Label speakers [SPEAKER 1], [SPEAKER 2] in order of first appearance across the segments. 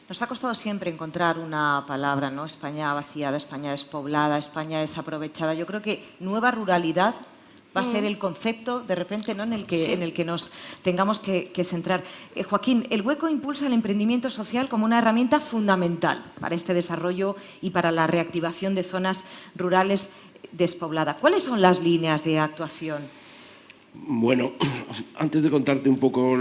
[SPEAKER 1] Nos ha costado siempre encontrar una palabra, ¿no? España vaciada, España despoblada, España desaprovechada. Yo creo que nueva ruralidad va a ser el concepto, de repente, ¿no? en el que nos tengamos que centrar. Joaquín, el Hueco impulsa el emprendimiento social como una herramienta fundamental para este desarrollo y para la reactivación de zonas rurales despobladas. ¿Cuáles son las líneas de actuación?
[SPEAKER 2] Bueno, antes de contarte un poco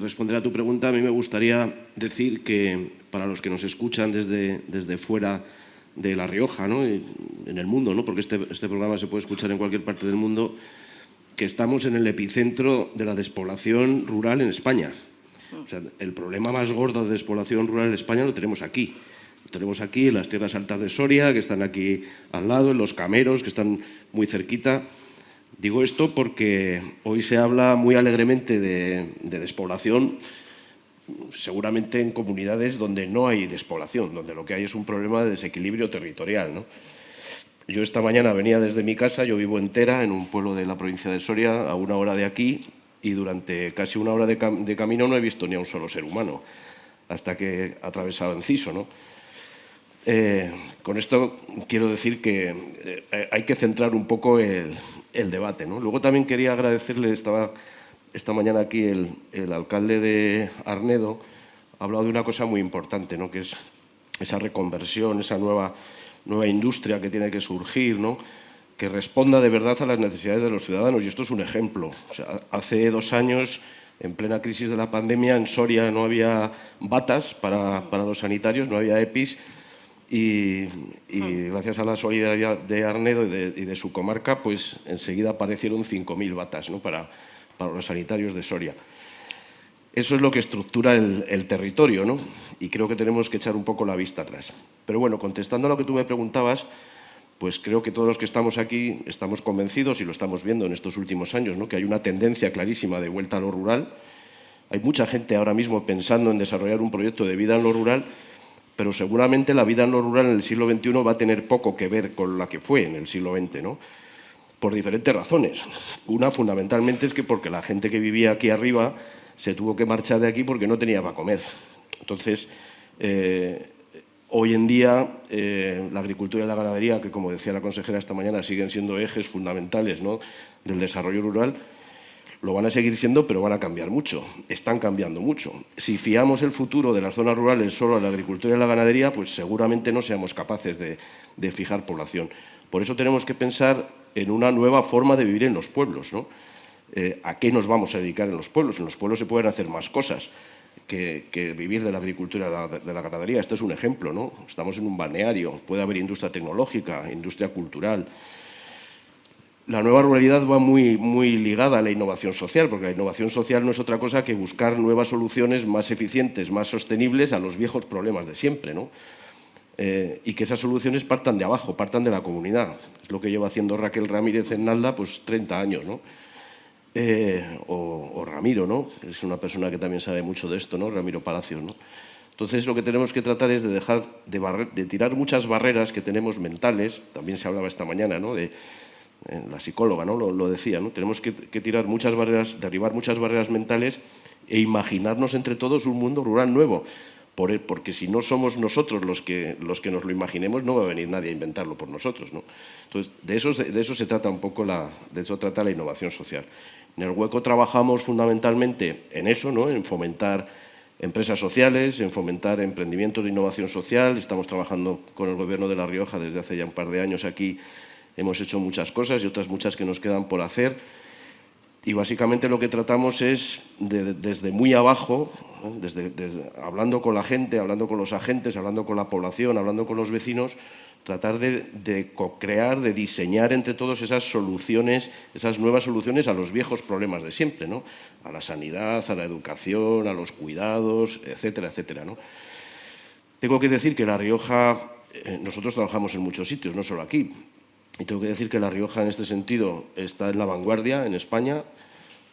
[SPEAKER 2] responder a tu pregunta, a mí me gustaría decir que para los que nos escuchan desde fuera de La Rioja, ¿no? En el mundo, ¿no? Porque este programa se puede escuchar en cualquier parte del mundo, que estamos en el epicentro de la despoblación rural en España. O sea, el problema más gordo de despoblación rural en España lo tenemos aquí. Lo tenemos aquí en las tierras altas de Soria, que están aquí al lado, en los Cameros, que están muy cerquita. Digo esto porque hoy se habla muy alegremente de despoblación, seguramente en comunidades donde no hay despoblación, donde lo que hay es un problema de desequilibrio territorial, ¿no? Yo esta mañana venía desde mi casa, yo vivo en Tera, en un pueblo de la provincia de Soria, a 1 hora de aquí, y durante casi 1 hora de camino no he visto ni a un solo ser humano, hasta que he atravesado Enciso, ¿no? Con esto quiero decir que hay que centrar un poco el debate, ¿no? Luego también quería agradecerle, estaba esta mañana aquí el alcalde de Arnedo, ha hablado de una cosa muy importante, ¿no? Que es esa reconversión, esa nueva industria que tiene que surgir, ¿no? Que responda de verdad a las necesidades de los ciudadanos. Y esto es un ejemplo. O sea, hace 2 años, en plena crisis de la pandemia, en Soria no había batas para los sanitarios, no había EPIs, y gracias a la solidaridad de Arnedo y de su comarca, pues enseguida aparecieron 5.000 batas, ¿no? para los sanitarios de Soria. Eso es lo que estructura el territorio, ¿no? Y creo que tenemos que echar un poco la vista atrás. Pero bueno, contestando a lo que tú me preguntabas, pues creo que todos los que estamos aquí estamos convencidos, y lo estamos viendo en estos últimos años, ¿no? Que hay una tendencia clarísima de vuelta a lo rural. Hay mucha gente ahora mismo pensando en desarrollar un proyecto de vida en lo rural, pero seguramente la vida en lo rural en el siglo XXI va a tener poco que ver con la que fue en el siglo XX, ¿no? Por diferentes razones. Una, fundamentalmente, es que porque la gente que vivía aquí arriba se tuvo que marchar de aquí porque no tenía para comer. Entonces, hoy en día, la agricultura y la ganadería, que como decía la consejera esta mañana, siguen siendo ejes fundamentales, ¿no? del desarrollo rural, lo van a seguir siendo, pero van a cambiar mucho. Están cambiando mucho. Si fiamos el futuro de las zonas rurales solo a la agricultura y la ganadería, pues seguramente no seamos capaces de fijar población. Por eso tenemos que pensar en una nueva forma de vivir en los pueblos, ¿no? ¿A qué nos vamos a dedicar en los pueblos? En los pueblos se pueden hacer más cosas que vivir de la agricultura y de la ganadería. Esto es un ejemplo, ¿no? Estamos en un balneario, puede haber industria tecnológica, industria cultural. La nueva ruralidad va muy ligada a la innovación social, porque la innovación social no es otra cosa que buscar nuevas soluciones más eficientes, más sostenibles a los viejos problemas de siempre, ¿no? Y que esas soluciones partan de abajo, partan de la comunidad. Es lo que lleva haciendo Raquel Ramírez en Nalda, pues 30 años, ¿no? O Ramiro, ¿no? Es una persona que también sabe mucho de esto, ¿no? Ramiro Palacios, ¿no? Entonces, lo que tenemos que tratar es de dejar de tirar muchas barreras que tenemos mentales. También se hablaba esta mañana, ¿no? La psicóloga, ¿no? lo decía, ¿no? Tenemos que tirar muchas barreras, derribar muchas barreras mentales e imaginarnos entre todos un mundo rural nuevo. Porque si no somos nosotros los que nos lo imaginemos, no va a venir nadie a inventarlo por nosotros, ¿no? Entonces, de eso se trata un poco de eso trata la innovación social. En el Hueco trabajamos fundamentalmente en eso, ¿no? En fomentar empresas sociales, en fomentar emprendimientos de innovación social. Estamos trabajando con el Gobierno de La Rioja desde hace ya un par de años aquí. Hemos hecho muchas cosas y otras muchas que nos quedan por hacer. Y básicamente lo que tratamos es, desde muy abajo, hablando con la gente, hablando con los agentes, hablando con la población, hablando con los vecinos, tratar de co-crear, de diseñar entre todos esas soluciones, esas nuevas soluciones a los viejos problemas de siempre, ¿no? A la sanidad, a la educación, a los cuidados, etcétera, etcétera, ¿no? Tengo que decir que La Rioja, nosotros trabajamos en muchos sitios, no solo aquí. Y tengo que decir que La Rioja, en este sentido, está en la vanguardia en España.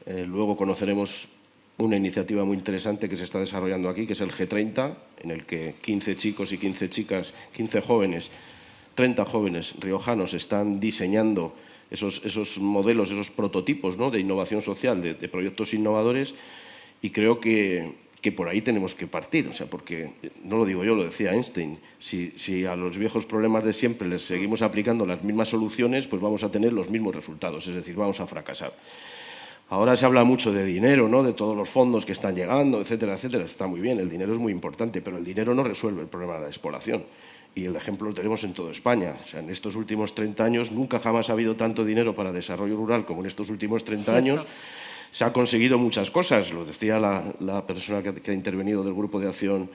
[SPEAKER 2] Luego conoceremos una iniciativa muy interesante que se está desarrollando aquí, que es el G30, en el que 15 chicos y 15 chicas, 15 jóvenes, 30 jóvenes riojanos están diseñando esos modelos, esos prototipos, ¿no? de innovación social, de proyectos innovadores, y creo que que por ahí tenemos que partir, o sea, porque no lo digo yo, lo decía Einstein, si a los viejos problemas de siempre les seguimos aplicando las mismas soluciones, pues vamos a tener los mismos resultados, es decir, vamos a fracasar. Ahora se habla mucho de dinero, ¿no?, de todos los fondos que están llegando, etcétera, etcétera. Está muy bien, el dinero es muy importante, pero el dinero no resuelve el problema de la despoblación. Y el ejemplo lo tenemos en toda España. O sea, en estos últimos 30 años nunca jamás ha habido tanto dinero para desarrollo rural como en estos últimos 30 años. Se ha conseguido muchas cosas, lo decía la persona que ha intervenido del Grupo de Acción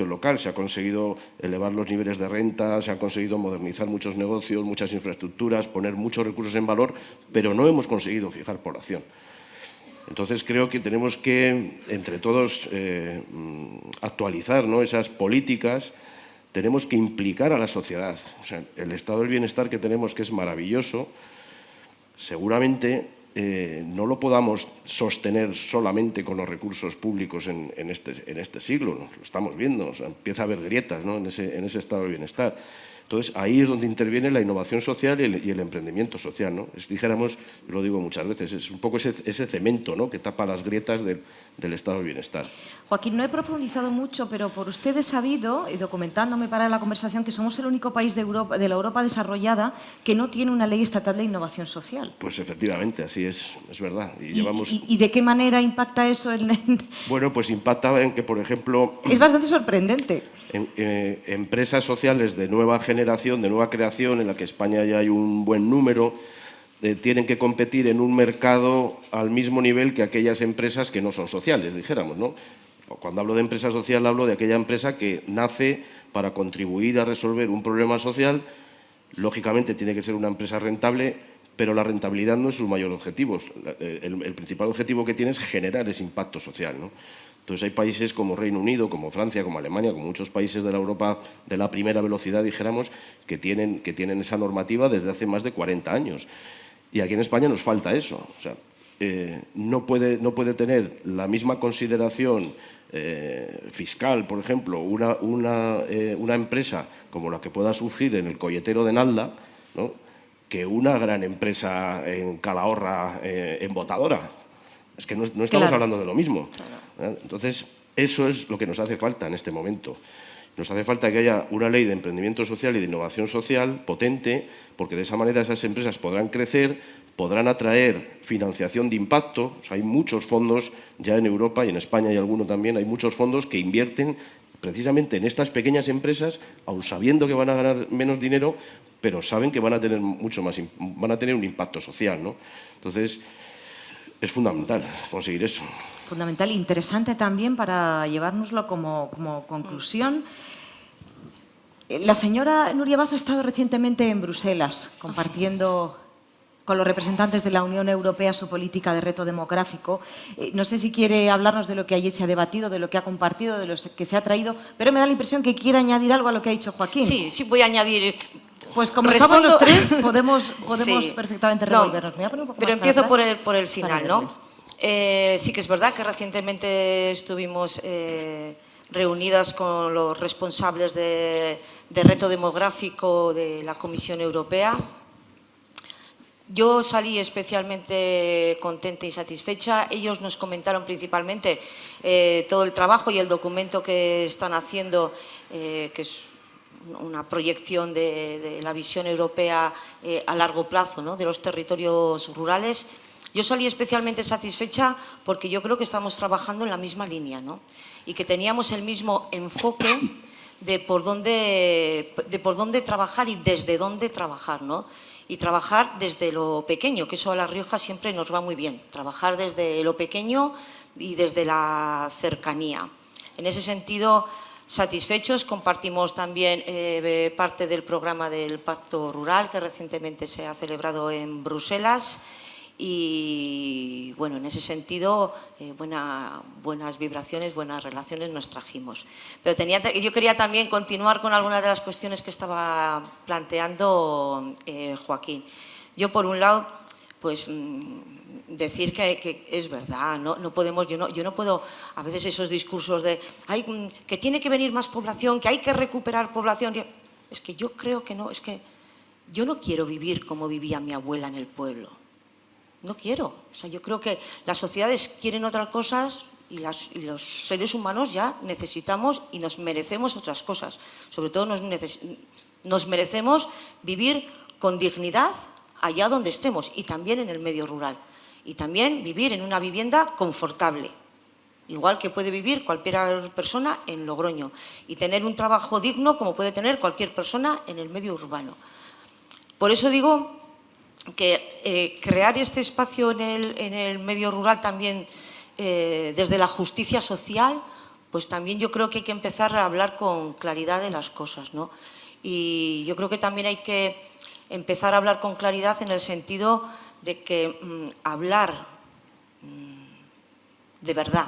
[SPEAKER 2] Local. Se ha conseguido elevar los niveles de renta, se ha conseguido modernizar muchos negocios, muchas infraestructuras, poner muchos recursos en valor, pero no hemos conseguido fijar población. Entonces creo que tenemos que, entre todos, actualizar, ¿no?, esas políticas. Tenemos que implicar a la sociedad. O sea, el estado del bienestar que tenemos, que es maravilloso, seguramente no lo podamos sostener solamente con los recursos públicos en este siglo, ¿no? Lo estamos viendo, o sea, empieza a haber grietas, ¿no?, en ese estado del bienestar. Entonces, ahí es donde interviene la innovación social y el emprendimiento social, ¿no? Dijéramos, lo digo muchas veces, es un poco ese cemento, ¿no?, que tapa las grietas del estado del bienestar.
[SPEAKER 1] Joaquín, no he profundizado mucho, pero por usted he sabido, y documentándome para la conversación, que somos el único país de la Europa desarrollada que no tiene una ley estatal de innovación social.
[SPEAKER 2] Pues efectivamente, así es verdad.
[SPEAKER 1] ¿Y de qué manera impacta eso en...?
[SPEAKER 2] Bueno, pues impacta en que, por ejemplo...
[SPEAKER 1] Es bastante sorprendente.
[SPEAKER 2] Empresas sociales de nueva generación, de nueva creación, en la que España ya hay un buen número, tienen que competir en un mercado al mismo nivel que aquellas empresas que no son sociales, dijéramos, ¿no? Cuando hablo de empresa social, hablo de aquella empresa que nace para contribuir a resolver un problema social. Lógicamente tiene que ser una empresa rentable, pero la rentabilidad no es su mayor objetivo. El principal objetivo que tiene es generar ese impacto social, ¿no? Entonces hay países como Reino Unido, como Francia, como Alemania, como muchos países de la Europa de la primera velocidad, dijéramos, que tienen esa normativa desde hace más de 40 años. Y aquí en España nos falta eso. O sea, no puede tener la misma consideración fiscal, por ejemplo, una empresa como la que pueda surgir en el colletero de Nalda, ¿no?, que una gran empresa en Calahorra, en Botadora. Es que no estamos hablando de lo mismo. Entonces, eso es lo que nos hace falta en este momento. Nos hace falta que haya una ley de emprendimiento social y de innovación social potente, porque de esa manera esas empresas podrán crecer, podrán atraer financiación de impacto. O sea, hay muchos fondos ya en Europa y en España hay alguno también, hay muchos fondos que invierten precisamente en estas pequeñas empresas, aun sabiendo que van a ganar menos dinero, pero saben que van a tener van a tener un impacto social, ¿no? Entonces, es fundamental conseguir eso.
[SPEAKER 1] Fundamental e interesante también para llevárnoslo como conclusión. La señora Núria Bazo ha estado recientemente en Bruselas compartiendo con los representantes de la Unión Europea su política de reto demográfico. No sé si quiere hablarnos de lo que allí se ha debatido, de lo que ha compartido, de lo que se ha traído, pero me da la impresión que quiere añadir algo a lo que ha dicho Joaquín.
[SPEAKER 3] Sí, voy a añadir.
[SPEAKER 1] Pues como estamos los tres, podemos sí, perfectamente revolvernos.
[SPEAKER 3] No, pero empiezo por el final, ¿no? Sí que es verdad que recientemente estuvimos reunidas con los responsables de reto demográfico de la Comisión Europea. Yo salí especialmente contenta y satisfecha. Ellos nos comentaron principalmente todo el trabajo y el documento que están haciendo, que es una proyección de la visión europea a largo plazo, ¿no?, de los territorios rurales. Yo salí especialmente satisfecha porque yo creo que estamos trabajando en la misma línea, ¿no?, y que teníamos el mismo enfoque de por dónde trabajar y desde dónde trabajar, ¿no? Y trabajar desde lo pequeño, que eso a La Rioja siempre nos va muy bien, trabajar desde lo pequeño y desde la cercanía. En ese sentido, satisfechos, compartimos también parte del programa del Pacto Rural que recientemente se ha celebrado en Bruselas y, bueno, en ese sentido, buenas vibraciones, buenas relaciones nos trajimos. Pero yo quería también continuar con algunas de las cuestiones que estaba planteando Joaquín. Yo, por un lado, pues decir que es verdad, no podemos, yo no puedo, a veces esos discursos de que tiene que venir más población, que hay que recuperar población. Es que yo creo que no, es que yo no quiero vivir como vivía mi abuela en el pueblo. No quiero. O sea, yo creo que las sociedades quieren otras cosas y los seres humanos ya necesitamos y nos merecemos otras cosas. Sobre todo nos merecemos vivir con dignidad allá donde estemos y también en el medio rural. Y también vivir en una vivienda confortable, igual que puede vivir cualquier persona en Logroño. Y tener un trabajo digno como puede tener cualquier persona en el medio urbano. Por eso digo que crear este espacio en el medio rural también desde la justicia social, pues también yo creo que hay que empezar a hablar con claridad de las cosas, ¿no? Y yo creo que también hay que empezar a hablar con claridad en el sentido de que hablar de verdad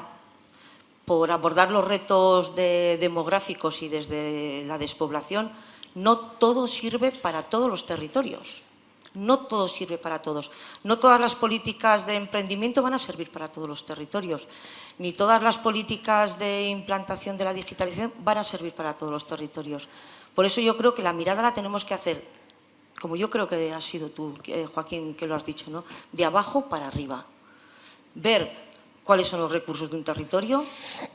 [SPEAKER 3] por abordar los retos demográficos y desde la despoblación, no todo sirve para todos los territorios. No todo sirve para todos. No todas las políticas de emprendimiento van a servir para todos los territorios, ni todas las políticas de implantación de la digitalización van a servir para todos los territorios. Por eso yo creo que la mirada la tenemos que hacer, como yo creo que has sido tú, Joaquín, que lo has dicho, ¿no? De abajo para arriba. Ver cuáles son los recursos de un territorio,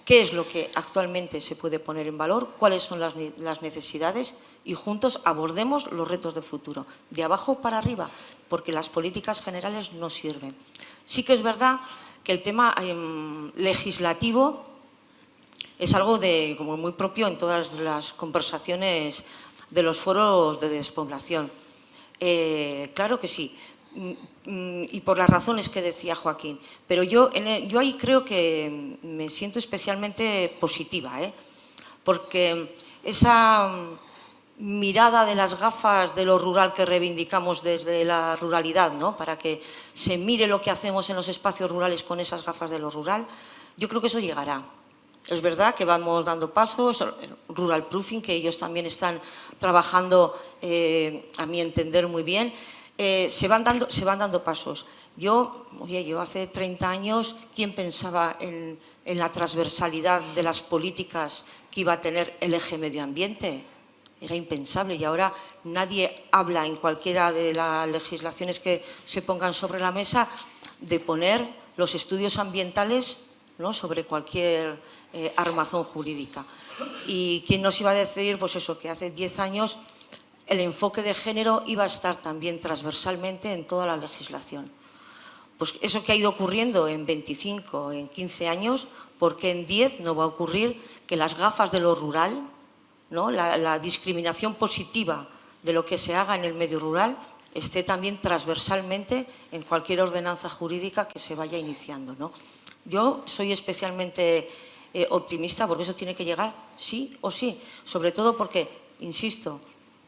[SPEAKER 3] qué es lo que actualmente se puede poner en valor, cuáles son las necesidades y juntos abordemos los retos de futuro, de abajo para arriba, porque las políticas generales no sirven. Sí que es verdad que el tema legislativo es algo como muy propio en todas las conversaciones de los foros de despoblación. Claro que sí. Y por las razones que decía Joaquín. Pero yo ahí creo que me siento especialmente positiva, porque esa mirada de las gafas de lo rural que reivindicamos desde la ruralidad, ¿no? Para que se mire lo que hacemos en los espacios rurales con esas gafas de lo rural, yo creo que eso llegará. Es verdad que vamos dando pasos, rural proofing, que ellos también están trabajando, a mi entender, muy bien. Se van dando pasos. Yo hace 30 años, ¿quién pensaba en la transversalidad de las políticas que iba a tener el eje medio ambiente? Era impensable y ahora nadie habla en cualquiera de las legislaciones que se pongan sobre la mesa de poner los estudios ambientales, ¿no? Sobre cualquier armazón jurídica. ¿Y quién nos iba a decir, pues eso, que hace 10 años el enfoque de género iba a estar también transversalmente en toda la legislación? Pues eso que ha ido ocurriendo en 25, en 15 años, ¿por qué en 10 no va a ocurrir que las gafas de lo rural, ¿no? La discriminación positiva de lo que se haga en el medio rural esté también transversalmente en cualquier ordenanza jurídica que se vaya iniciando, ¿no? Yo soy especialmente optimista porque eso tiene que llegar sí o sí, sobre todo porque, insisto,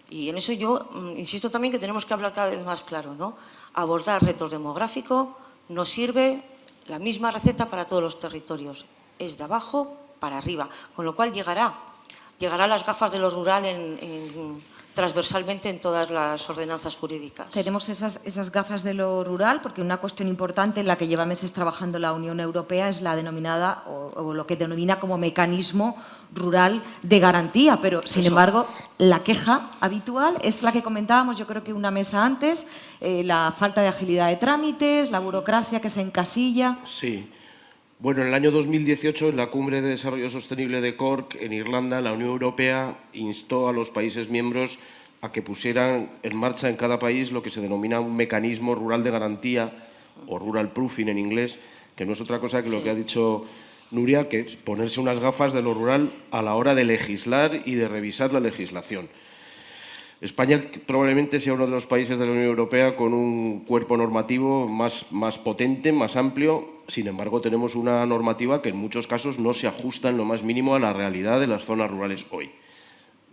[SPEAKER 3] y en eso yo insisto también que tenemos que hablar cada vez más claro, ¿no? Abordar retos demográficos no sirve la misma receta para todos los territorios, es de abajo para arriba, con lo cual llegará las gafas de lo rural transversalmente en todas las ordenanzas jurídicas.
[SPEAKER 1] Tenemos esas gafas de lo rural porque una cuestión importante en la que lleva meses trabajando la Unión Europea es la denominada o lo que denomina como mecanismo rural de garantía, pero sin embargo la queja habitual es la que comentábamos, yo creo que una mesa antes, la falta de agilidad de trámites, la burocracia que se encasilla.
[SPEAKER 2] Sí. Bueno, en el año 2018, en la Cumbre de Desarrollo Sostenible de Cork, en Irlanda, la Unión Europea instó a los países miembros a que pusieran en marcha en cada país lo que se denomina un mecanismo rural de garantía, o rural proofing en inglés, que no es otra cosa que lo que ha dicho Nuria, que es ponerse unas gafas de lo rural a la hora de legislar y de revisar la legislación. España probablemente sea uno de los países de la Unión Europea con un cuerpo normativo más potente, más amplio. Sin embargo, tenemos una normativa que en muchos casos no se ajusta en lo más mínimo a la realidad de las zonas rurales hoy.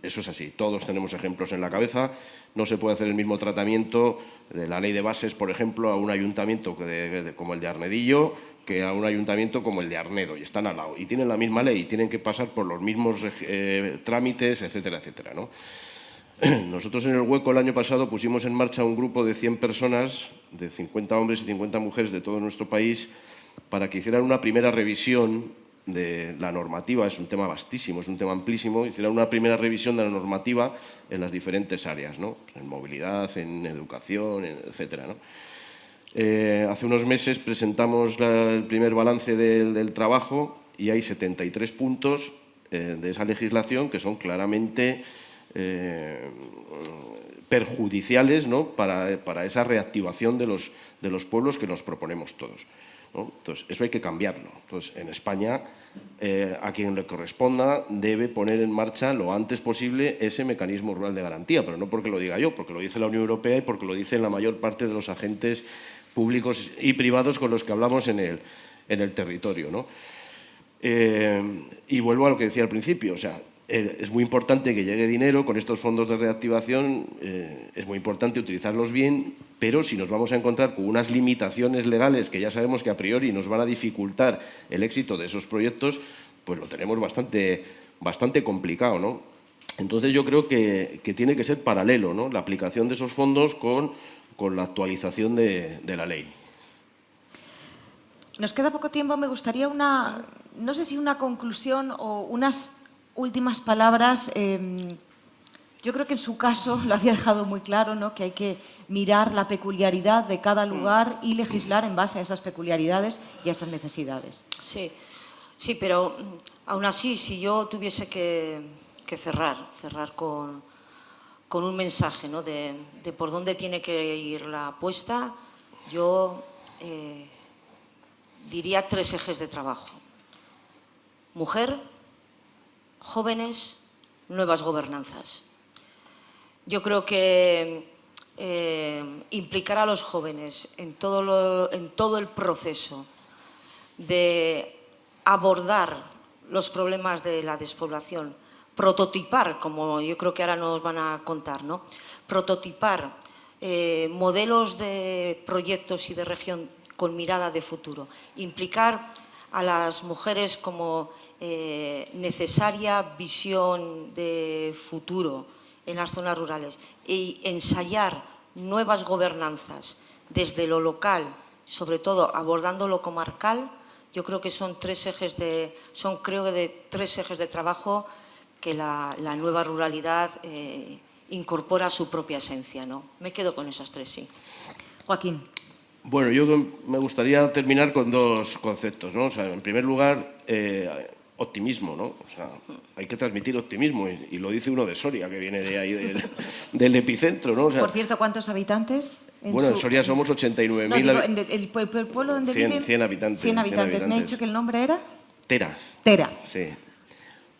[SPEAKER 2] Eso es así, todos tenemos ejemplos en la cabeza. No se puede hacer el mismo tratamiento de la ley de bases, por ejemplo, a un ayuntamiento como el de Arnedillo que a un ayuntamiento como el de Arnedo, y están al lado. Y tienen la misma ley, y tienen que pasar por los mismos trámites, etcétera, etcétera, ¿no? Nosotros en El Hueco el año pasado pusimos en marcha un grupo de 100 personas, de 50 hombres y 50 mujeres de todo nuestro país, para que hicieran una primera revisión de la normativa. Es un tema vastísimo, es un tema amplísimo. Hicieran una primera revisión de la normativa en las diferentes áreas, ¿no? En movilidad, en educación, etcétera, ¿no? Hace unos meses presentamos el primer balance del trabajo y hay 73 puntos de esa legislación que son claramente perjudiciales, ¿no?, para esa reactivación de los pueblos que nos proponemos todos, ¿no? Entonces, eso hay que cambiarlo. Entonces, en España, a quien le corresponda, debe poner en marcha lo antes posible ese mecanismo rural de garantía, pero no porque lo diga yo, porque lo dice la Unión Europea y porque lo dicen la mayor parte de los agentes públicos y privados con los que hablamos en el territorio, ¿no? Y vuelvo a lo que decía al principio, o sea, es muy importante que llegue dinero con estos fondos de reactivación, es muy importante utilizarlos bien, pero si nos vamos a encontrar con unas limitaciones legales que ya sabemos que a priori nos van a dificultar el éxito de esos proyectos, pues lo tenemos bastante complicado, ¿no? Entonces yo creo que tiene que ser paralelo, ¿no?, la aplicación de esos fondos con la actualización de la ley.
[SPEAKER 1] Nos queda poco tiempo, me gustaría no sé si una conclusión o unas últimas palabras. Yo creo que en su caso lo había dejado muy claro, ¿no?, que hay que mirar la peculiaridad de cada lugar y legislar en base a esas peculiaridades y a esas necesidades.
[SPEAKER 3] Sí, sí, pero aún así, si yo tuviese que cerrar con un mensaje, ¿no?, de por dónde tiene que ir la apuesta, yo diría 3 ejes de trabajo: mujer, jóvenes, nuevas gobernanzas. Yo creo que implicar a los jóvenes en todo el proceso de abordar los problemas de la despoblación, prototipar, como yo creo que ahora nos van a contar, ¿no?, prototipar modelos de proyectos y de región con mirada de futuro, implicar a las mujeres como necesaria visión de futuro en las zonas rurales y ensayar nuevas gobernanzas desde lo local, sobre todo abordando lo comarcal. Yo creo que son 3 ejes de trabajo que la nueva ruralidad incorpora a su propia esencia, ¿no? Me quedo con esas 3, sí.
[SPEAKER 1] Joaquín.
[SPEAKER 2] Bueno, yo me gustaría terminar con 2 conceptos, ¿no? O sea, en primer lugar, optimismo, ¿no? O sea, hay que transmitir optimismo y lo dice uno de Soria, que viene de ahí del epicentro, ¿no? O sea,
[SPEAKER 1] Por cierto, ¿cuántos habitantes?
[SPEAKER 2] En Soria somos 89.000.
[SPEAKER 1] No, digo, el pueblo donde viven...
[SPEAKER 2] 100 habitantes.
[SPEAKER 1] 100 habitantes. ¿Me ha dicho que el nombre era?
[SPEAKER 2] Tera.
[SPEAKER 1] Tera.
[SPEAKER 2] Sí.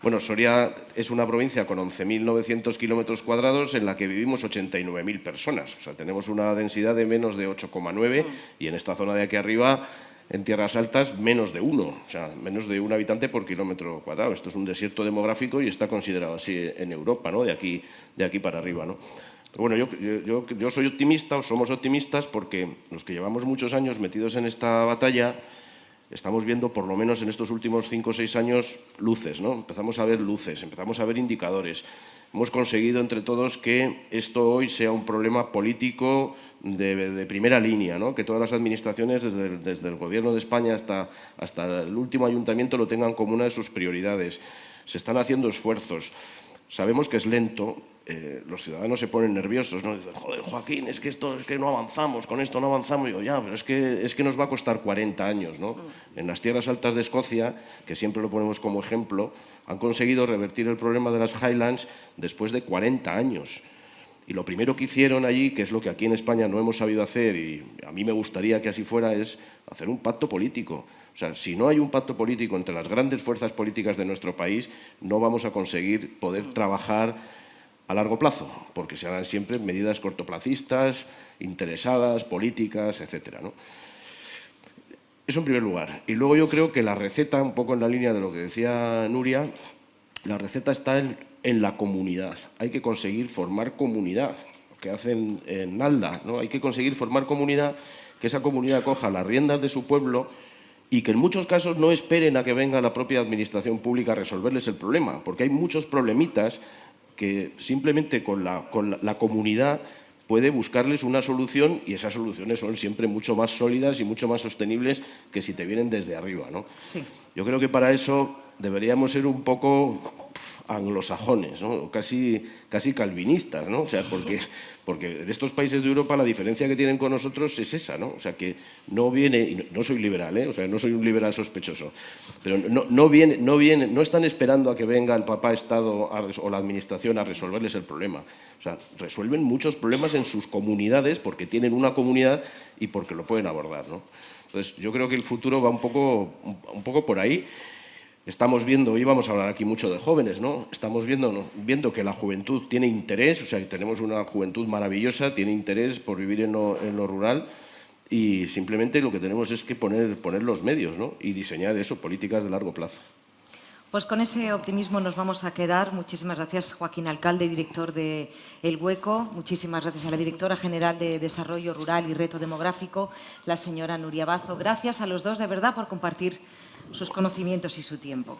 [SPEAKER 2] Bueno, Soria es una provincia con 11.900 kilómetros cuadrados en la que vivimos 89.000 personas. O sea, tenemos una densidad de menos de 8,9 y en esta zona de aquí arriba, en tierras altas, menos de 1. O sea, menos de 1 habitante por kilómetro cuadrado. Esto es un desierto demográfico y está considerado así en Europa, ¿no?, de aquí para arriba, ¿no? Bueno, yo soy optimista, o somos optimistas, porque los que llevamos muchos años metidos en esta batalla estamos viendo, por lo menos en estos últimos 5 o 6 años, luces, ¿no? Empezamos a ver luces, empezamos a ver indicadores. Hemos conseguido entre todos que esto hoy sea un problema político de primera línea, ¿no? Que todas las administraciones, desde el Gobierno de España hasta el último ayuntamiento, lo tengan como una de sus prioridades. Se están haciendo esfuerzos. Sabemos que es lento. Los ciudadanos se ponen nerviosos, ¿no? Dicen, joder, Joaquín, es que no avanzamos, con esto no avanzamos. Y digo, ya, pero es que nos va a costar 40 años, ¿no? En las tierras altas de Escocia, que siempre lo ponemos como ejemplo, han conseguido revertir el problema de las Highlands después de 40 años. Y lo primero que hicieron allí, que es lo que aquí en España no hemos sabido hacer, y a mí me gustaría que así fuera, es hacer un pacto político. O sea, si no hay un pacto político entre las grandes fuerzas políticas de nuestro país, no vamos a conseguir poder trabajar a largo plazo, porque se harán siempre medidas cortoplacistas, interesadas, políticas, etcétera, ¿no? Eso en primer lugar. Y luego yo creo que la receta, un poco en la línea de lo que decía Nuria, la receta está en la comunidad. Hay que conseguir formar comunidad, lo que hacen en Nalda, ¿no? Hay que conseguir formar comunidad, que esa comunidad coja las riendas de su pueblo y que en muchos casos no esperen a que venga la propia administración pública a resolverles el problema, porque hay muchos problemitas que simplemente con la comunidad puede buscarles una solución, y esas soluciones son siempre mucho más sólidas y mucho más sostenibles que si te vienen desde arriba, ¿no?
[SPEAKER 1] Sí.
[SPEAKER 2] Yo creo que para eso deberíamos ser un poco anglosajones, ¿no? Casi calvinistas, ¿no? O sea, porque en estos países de Europa la diferencia que tienen con nosotros es esa, ¿no? O sea, que no viene, y no soy liberal, o sea, no soy un liberal sospechoso, pero no están esperando a que venga el papá Estado o la administración a resolverles el problema. O sea, resuelven muchos problemas en sus comunidades porque tienen una comunidad y porque lo pueden abordar, ¿no? Entonces, yo creo que el futuro va un poco por ahí. Estamos viendo, hoy vamos a hablar aquí mucho de jóvenes, ¿no? Estamos viendo que la juventud tiene interés, o sea, que tenemos una juventud maravillosa, tiene interés por vivir en lo rural y simplemente lo que tenemos es que poner los medios, ¿no? Y diseñar eso, políticas de largo plazo.
[SPEAKER 1] Pues con ese optimismo nos vamos a quedar. Muchísimas gracias, Joaquín Alcalde, director de El Hueco. Muchísimas gracias a la directora general de Desarrollo Rural y Reto Demográfico, la señora Nuria Bazo. Gracias a los dos, de verdad, por compartir sus conocimientos y su tiempo.